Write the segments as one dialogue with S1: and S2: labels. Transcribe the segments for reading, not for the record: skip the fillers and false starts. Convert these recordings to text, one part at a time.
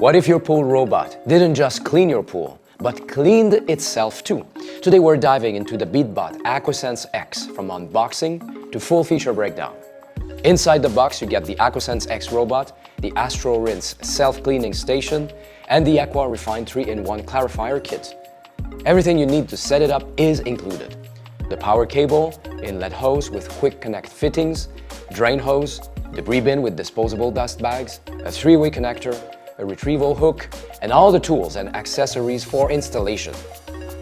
S1: What if your pool robot didn't just clean your pool, but cleaned itself too? Today we're diving into the Beatbot AquaSense X from unboxing to full feature breakdown. Inside the box you get the AquaSense X robot, the AstroRinse self-cleaning station, and the AquaRefine 3-in-1 clarifier kit. Everything you need to set it up is included. The power cable, inlet hose with quick connect fittings, drain hose, debris bin with disposable dust bags, a 3-way connector, a retrieval hook, and all the tools and accessories for installation.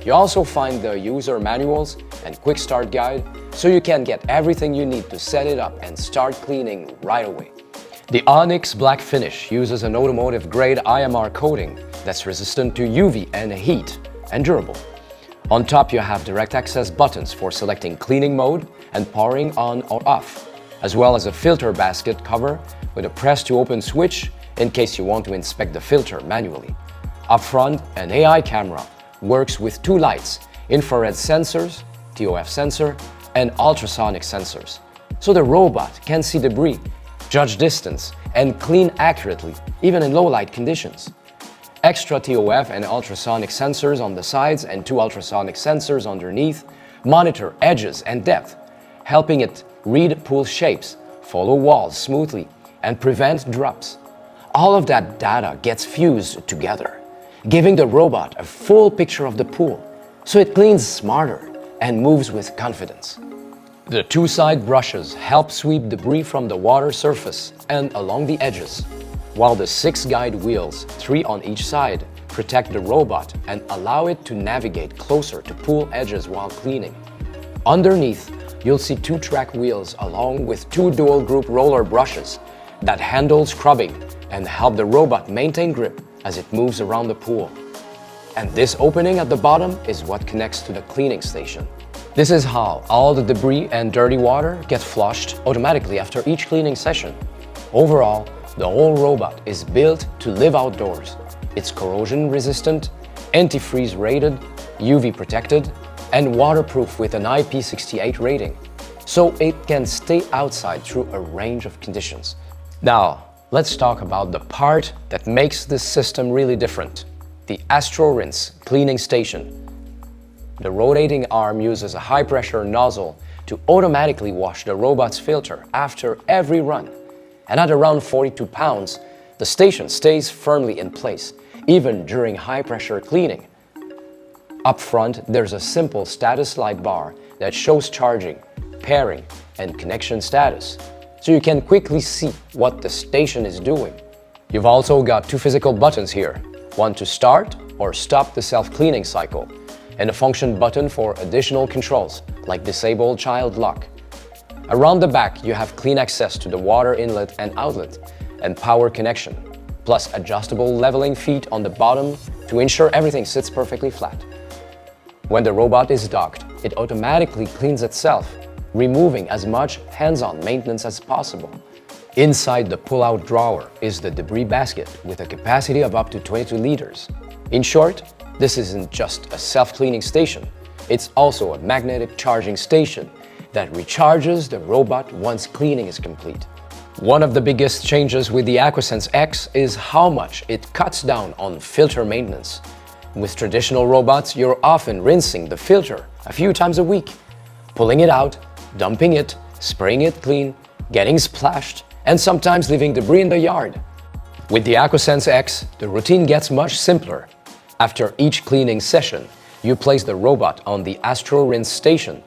S1: You also find the user manuals and quick start guide, so you can get everything you need to set it up and start cleaning right away. The Onyx Black finish uses an automotive-grade IMR coating that's resistant to UV and heat and durable. On top you have direct access buttons for selecting cleaning mode and powering on or off, as well as a filter basket cover with a press to open switch in case you want to inspect the filter manually. Up front, an AI camera works with 2 lights, infrared sensors, TOF sensor, and ultrasonic sensors, so the robot can see debris, judge distance, and clean accurately, even in low light conditions. Extra TOF and ultrasonic sensors on the sides and 2 ultrasonic sensors underneath monitor edges and depth, helping it read pool shapes, follow walls smoothly, and prevent drops. All of that data gets fused together, giving the robot a full picture of the pool, so it cleans smarter and moves with confidence. The 2 side brushes help sweep debris from the water surface and along the edges, while the 6 guide wheels, 3 on each side, protect the robot and allow it to navigate closer to pool edges while cleaning. Underneath, you'll see 2 track wheels along with 2 dual group roller brushes that handle scrubbing and help the robot maintain grip as it moves around the pool. And this opening at the bottom is what connects to the cleaning station. This is how all the debris and dirty water get flushed automatically after each cleaning session. Overall, the whole robot is built to live outdoors. It's corrosion resistant, antifreeze rated, UV protected, and waterproof with an IP68 rating, so it can stay outside through a range of conditions. Now, let's talk about the part that makes this system really different: the AstroRinse cleaning station. The rotating arm uses a high-pressure nozzle to automatically wash the robot's filter after every run. And at around 42 pounds, the station stays firmly in place, even during high-pressure cleaning. Up front, there's a simple status light bar that shows charging, pairing, and connection status, so you can quickly see what the station is doing. You've also got 2 physical buttons here, one to start or stop the self-cleaning cycle, and a function button for additional controls, like disable child lock. Around the back, you have clean access to the water inlet and outlet, and power connection, plus adjustable leveling feet on the bottom to ensure everything sits perfectly flat. When the robot is docked, it automatically cleans itself, removing as much hands-on maintenance as possible. Inside the pull-out drawer is the debris basket with a capacity of up to 22 liters. In short, this isn't just a self-cleaning station, it's also a magnetic charging station that recharges the robot once cleaning is complete. One of the biggest changes with the AquaSense X is how much it cuts down on filter maintenance. With traditional robots, you're often rinsing the filter a few times a week, pulling it out, dumping it, spraying it clean, getting splashed, and sometimes leaving debris in the yard. With the AquaSense X, the routine gets much simpler. After each cleaning session, you place the robot on the AstroRinse station.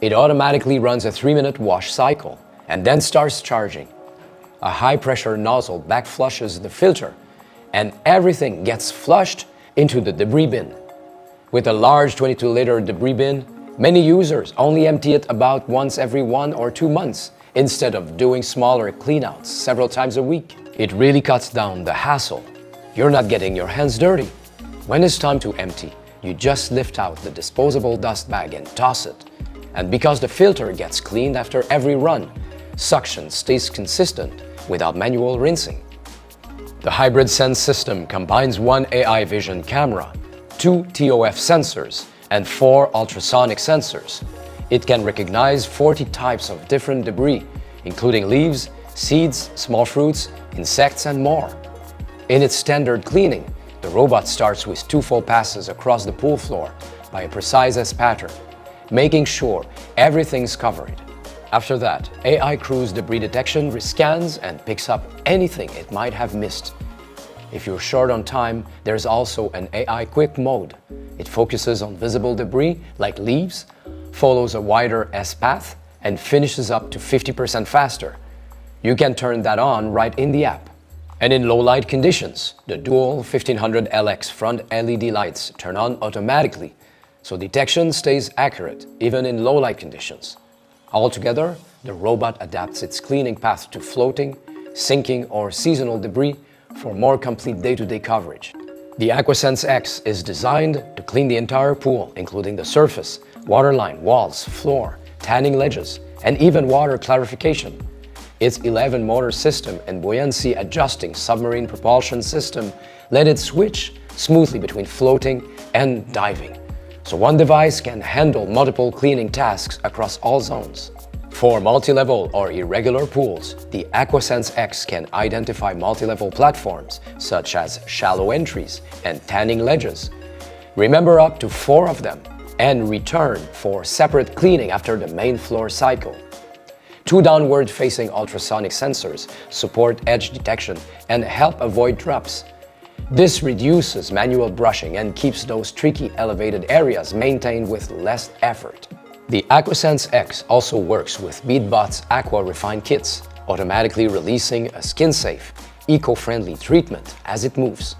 S1: It automatically runs a 3-minute wash cycle and then starts charging. A high-pressure nozzle back flushes the filter, and everything gets flushed into the debris bin. With a large 22-liter debris bin, many users only empty it about once every 1 or 2 months, instead of doing smaller cleanouts several times a week. It really cuts down the hassle. You're not getting your hands dirty. When it's time to empty, you just lift out the disposable dust bag and toss it. And because the filter gets cleaned after every run, suction stays consistent without manual rinsing. The Hybrid Sense system combines 1 AI vision camera, 2 TOF sensors, and 4 ultrasonic sensors. It can recognize 40 types of different debris, including leaves, seeds, small fruits, insects, and more. In its standard cleaning, the robot starts with 2 full passes across the pool floor by a precise S pattern, making sure everything's covered. After that, AI Crew's debris detection rescans and picks up anything it might have missed. If you're short on time, there's also an AI Quick mode. It focuses on visible debris like leaves, follows a wider S path, and finishes up to 50% faster. You can turn that on right in the app. And in low light conditions, the dual 1500 LX front LED lights turn on automatically, so detection stays accurate even in low light conditions. Altogether, the robot adapts its cleaning path to floating, sinking, or seasonal debris for more complete day-to-day coverage. The AquaSense X is designed to clean the entire pool, including the surface, waterline, walls, floor, tanning ledges, and even water clarification. Its 11-motor system and buoyancy adjusting submarine propulsion system let it switch smoothly between floating and diving, so one device can handle multiple cleaning tasks across all zones. For multi-level or irregular pools, the AquaSense X can identify multi-level platforms such as shallow entries and tanning ledges. Remember up to 4 of them and return for separate cleaning after the main floor cycle. 2 downward-facing ultrasonic sensors support edge detection and help avoid drops. This reduces manual brushing and keeps those tricky elevated areas maintained with less effort. The AquaSense X also works with Beatbot's Aqua Refine kits, automatically releasing a skin-safe, eco-friendly treatment as it moves.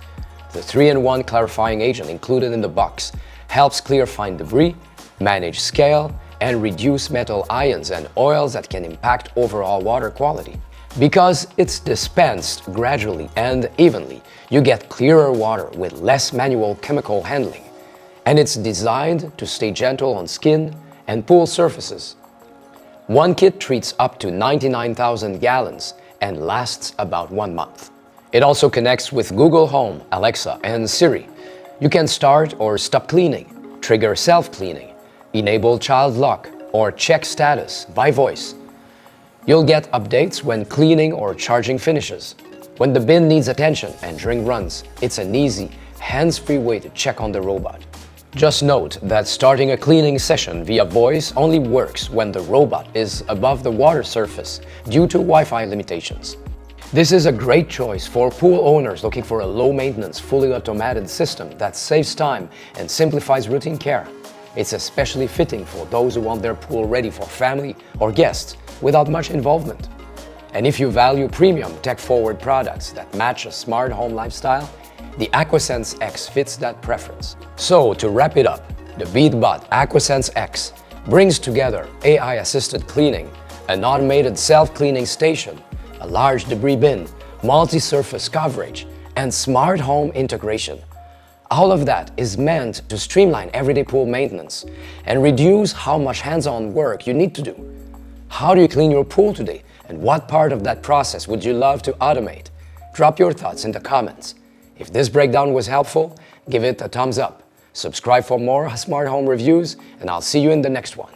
S1: The 3-in-1 clarifying agent included in the box helps clear fine debris, manage scale, and reduce metal ions and oils that can impact overall water quality. Because it's dispensed gradually and evenly, you get clearer water with less manual chemical handling. And it's designed to stay gentle on skin and pool surfaces. One kit treats up to 99,000 gallons and lasts about 1 month. It also connects with Google Home, Alexa, and Siri. You can start or stop cleaning, trigger self-cleaning, enable child lock, or check status by voice. You'll get updates when cleaning or charging finishes, when the bin needs attention, and during runs. It's an easy, hands-free way to check on the robot. Just note that starting a cleaning session via voice only works when the robot is above the water surface due to Wi-Fi limitations. This is a great choice for pool owners looking for a low-maintenance, fully automated system that saves time and simplifies routine care. It's especially fitting for those who want their pool ready for family or guests without much involvement. And if you value premium, tech-forward products that match a smart home lifestyle, the AquaSense X fits that preference. So, to wrap it up, the Beatbot AquaSense X brings together AI-assisted cleaning, an automated self-cleaning station, a large debris bin, multi-surface coverage, and smart home integration. All of that is meant to streamline everyday pool maintenance and reduce how much hands-on work you need to do. How do you clean your pool today, and what part of that process would you love to automate? Drop your thoughts in the comments. If this breakdown was helpful, give it a thumbs up. Subscribe for more smart home reviews, and I'll see you in the next one.